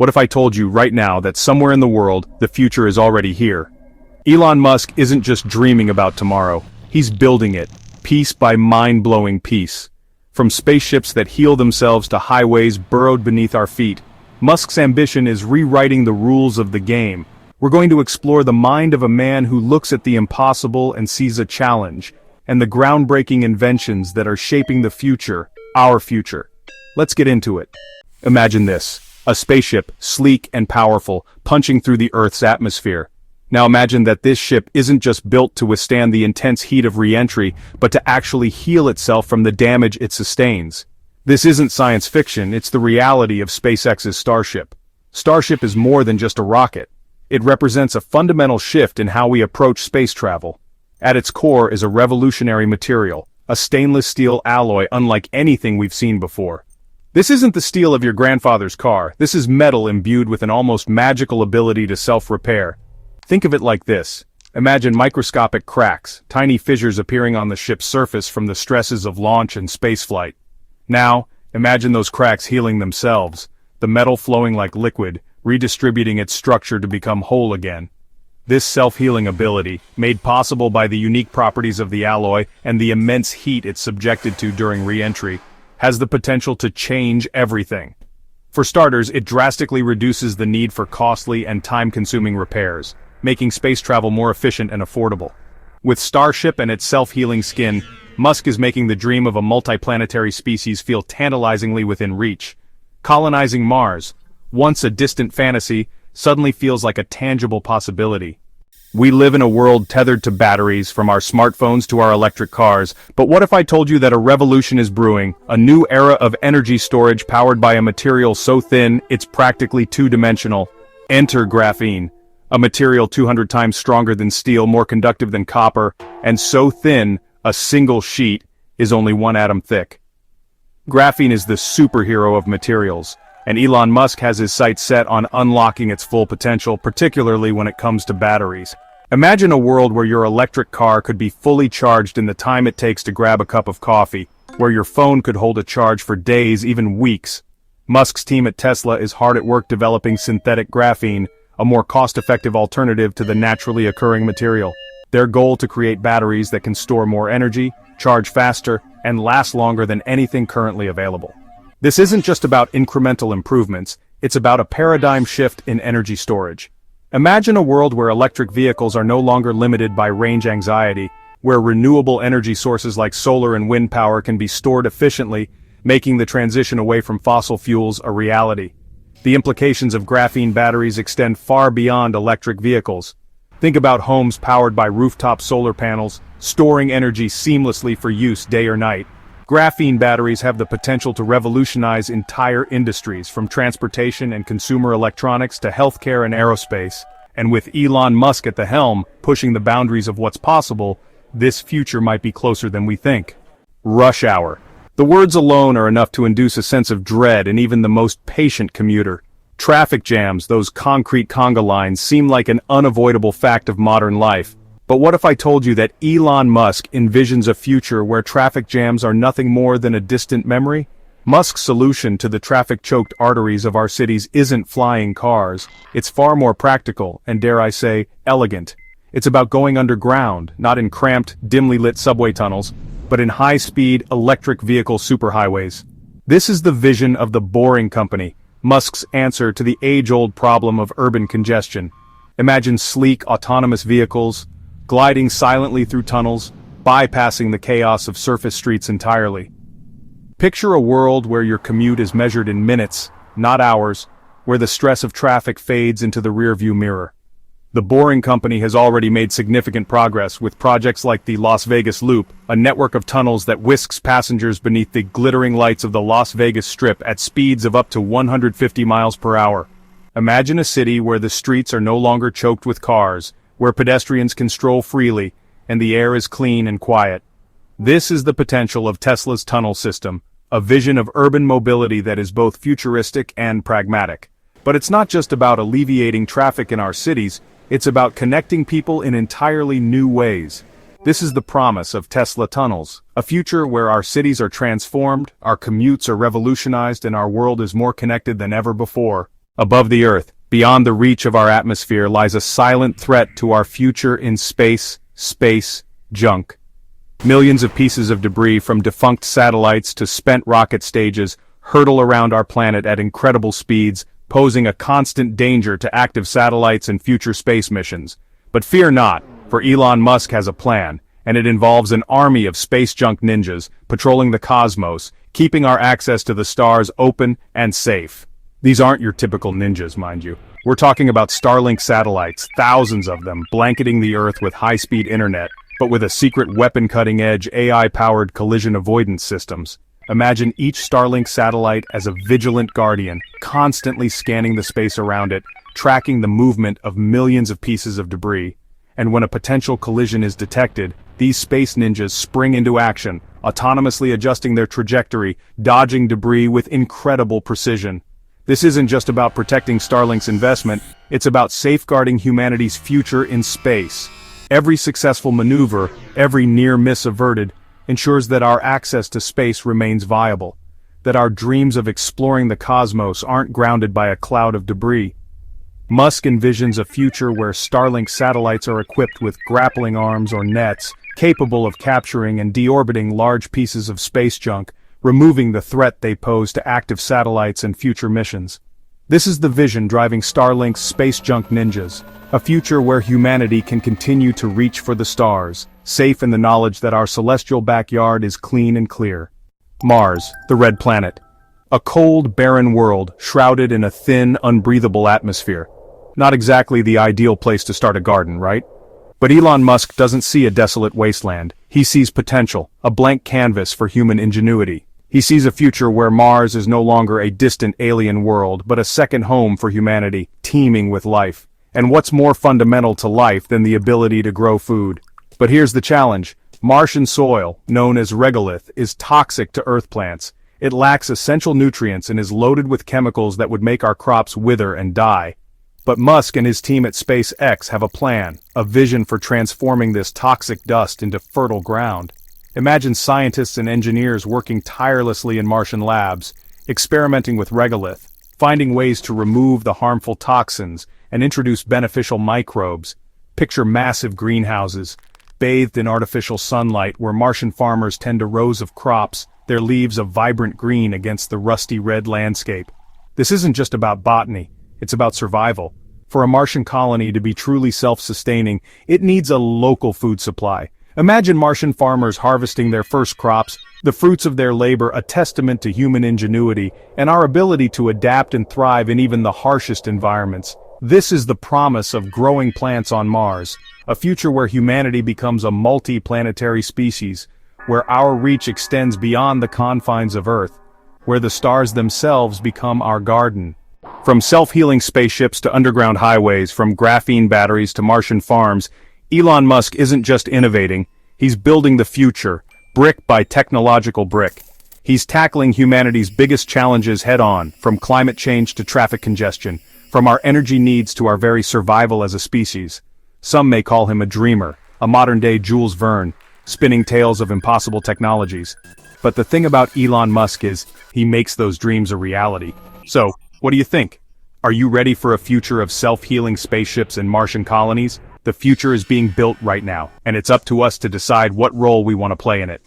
What if I told you right now that somewhere in the world, the future is already here? Elon Musk isn't just dreaming about tomorrow, he's building it, piece by mind-blowing piece. From spaceships that heal themselves to highways burrowed beneath our feet, Musk's ambition is rewriting the rules of the game. We're going to explore the mind of a man who looks at the impossible and sees a challenge, and the groundbreaking inventions that are shaping the future, our future. Let's get into it. Imagine this. A spaceship, sleek and powerful, punching through the Earth's atmosphere. Now imagine that this ship isn't just built to withstand the intense heat of re-entry, but to actually heal itself from the damage it sustains. This isn't science fiction, it's the reality of SpaceX's Starship. Starship is more than just a rocket. It represents a fundamental shift in how we approach space travel. At its core is a revolutionary material, a stainless steel alloy unlike anything we've seen before. This isn't the steel of your grandfather's car, this is metal imbued with an almost magical ability to self-repair. Think of it like this. Imagine microscopic cracks, tiny fissures appearing on the ship's surface from the stresses of launch and spaceflight. Now, imagine those cracks healing themselves, the metal flowing like liquid, redistributing its structure to become whole again. This self-healing ability, made possible by the unique properties of the alloy and the immense heat it's subjected to during re-entry, has the potential to change everything. For starters, it drastically reduces the need for costly and time-consuming repairs, making space travel more efficient and affordable. With Starship and its self-healing skin, Musk is making the dream of a multiplanetary species feel tantalizingly within reach. Colonizing Mars, once a distant fantasy, suddenly feels like a tangible possibility. We live in a world tethered to batteries, from our smartphones to our electric cars, but what if I told you that a revolution is brewing, a new era of energy storage powered by a material so thin it's practically two-dimensional? Enter graphene, a material 200 times stronger than steel, more conductive than copper, and so thin, a single sheet is only one atom thick. Graphene is the superhero of materials, and Elon Musk has his sights set on unlocking its full potential, particularly when it comes to batteries. Imagine a world where your electric car could be fully charged in the time it takes to grab a cup of coffee, where your phone could hold a charge for days, even weeks. Musk's team at Tesla is hard at work developing synthetic graphene, a more cost-effective alternative to the naturally occurring material. Their goal to create batteries that can store more energy, charge faster, and last longer than anything currently available. This isn't just about incremental improvements, it's about a paradigm shift in energy storage. Imagine a world where electric vehicles are no longer limited by range anxiety, where renewable energy sources like solar and wind power can be stored efficiently, making the transition away from fossil fuels a reality. The implications of graphene batteries extend far beyond electric vehicles. Think about homes powered by rooftop solar panels, storing energy seamlessly for use day or night. Graphene batteries have the potential to revolutionize entire industries, from transportation and consumer electronics to healthcare and aerospace. And with Elon Musk at the helm, pushing the boundaries of what's possible, this future might be closer than we think. Rush hour. The words alone are enough to induce a sense of dread in even the most patient commuter. Traffic jams, those concrete conga lines, seem like an unavoidable fact of modern life. But what if I told you that Elon Musk envisions a future where traffic jams are nothing more than a distant memory? Musk's solution to the traffic-choked arteries of our cities isn't flying cars. It's far more practical and, dare I say, elegant. It's about going underground, not in cramped, dimly lit subway tunnels, but in high-speed, electric vehicle superhighways. This is the vision of the Boring Company, Musk's answer to the age-old problem of urban congestion. Imagine sleek, autonomous vehicles, gliding silently through tunnels, bypassing the chaos of surface streets entirely. Picture a world where your commute is measured in minutes, not hours, where the stress of traffic fades into the rearview mirror. The Boring Company has already made significant progress with projects like the Las Vegas Loop, a network of tunnels that whisks passengers beneath the glittering lights of the Las Vegas Strip at speeds of up to 150 miles per hour. Imagine a city where the streets are no longer choked with cars, where pedestrians can stroll freely, and the air is clean and quiet. This is the potential of Tesla's tunnel system, a vision of urban mobility that is both futuristic and pragmatic. But it's not just about alleviating traffic in our cities, it's about connecting people in entirely new ways. This is the promise of Tesla tunnels, a future where our cities are transformed, our commutes are revolutionized, and our world is more connected than ever before. Above the Earth, beyond the reach of our atmosphere, lies a silent threat to our future in space junk. Millions of pieces of debris from defunct satellites to spent rocket stages hurtle around our planet at incredible speeds, posing a constant danger to active satellites and future space missions. But fear not, for Elon Musk has a plan, and it involves an army of space junk ninjas patrolling the cosmos, keeping our access to the stars open and safe. These aren't your typical ninjas, mind you. We're talking about Starlink satellites, thousands of them, blanketing the Earth with high-speed internet, but with a secret weapon cutting-edge AI-powered collision avoidance systems. Imagine each Starlink satellite as a vigilant guardian, constantly scanning the space around it, tracking the movement of millions of pieces of debris. And when a potential collision is detected, these space ninjas spring into action, autonomously adjusting their trajectory, dodging debris with incredible precision. This isn't just about protecting Starlink's investment, it's about safeguarding humanity's future in space. Every successful maneuver, every near miss averted, ensures that our access to space remains viable, that our dreams of exploring the cosmos aren't grounded by a cloud of debris. Musk envisions a future where Starlink satellites are equipped with grappling arms or nets, capable of capturing and deorbiting large pieces of space junk, removing the threat they pose to active satellites and future missions. This is the vision driving Starlink's space junk ninjas, a future where humanity can continue to reach for the stars, safe in the knowledge that our celestial backyard is clean and clear. Mars, the red planet. A cold, barren world, shrouded in a thin, unbreathable atmosphere. Not exactly the ideal place to start a garden, right? But Elon Musk doesn't see a desolate wasteland. He sees potential, a blank canvas for human ingenuity. He sees a future where Mars is no longer a distant alien world, but a second home for humanity, teeming with life. And what's more fundamental to life than the ability to grow food? But here's the challenge. Martian soil, known as regolith, is toxic to Earth plants. It lacks essential nutrients and is loaded with chemicals that would make our crops wither and die. But Musk and his team at SpaceX have a plan, a vision for transforming this toxic dust into fertile ground. Imagine scientists and engineers working tirelessly in Martian labs, experimenting with regolith, finding ways to remove the harmful toxins and introduce beneficial microbes. Picture massive greenhouses, bathed in artificial sunlight where Martian farmers tend to rows of crops, their leaves a vibrant green against the rusty red landscape. This isn't just about botany, it's about survival. For a Martian colony to be truly self-sustaining, it needs a local food supply. Imagine Martian farmers harvesting their first crops, the fruits of their labor a testament to human ingenuity and our ability to adapt and thrive in even the harshest environments. This is the promise of growing plants on Mars, a future where humanity becomes a multi-planetary species, where our reach extends beyond the confines of Earth, where the stars themselves become our garden. From self-healing spaceships to underground highways, from graphene batteries to Martian farms, Elon Musk isn't just innovating, he's building the future, brick by technological brick. He's tackling humanity's biggest challenges head-on, from climate change to traffic congestion, from our energy needs to our very survival as a species. Some may call him a dreamer, a modern-day Jules Verne, spinning tales of impossible technologies. But the thing about Elon Musk is, he makes those dreams a reality. So, what do you think? Are you ready for a future of self-healing spaceships and Martian colonies? The future is being built right now, and it's up to us to decide what role we want to play in it.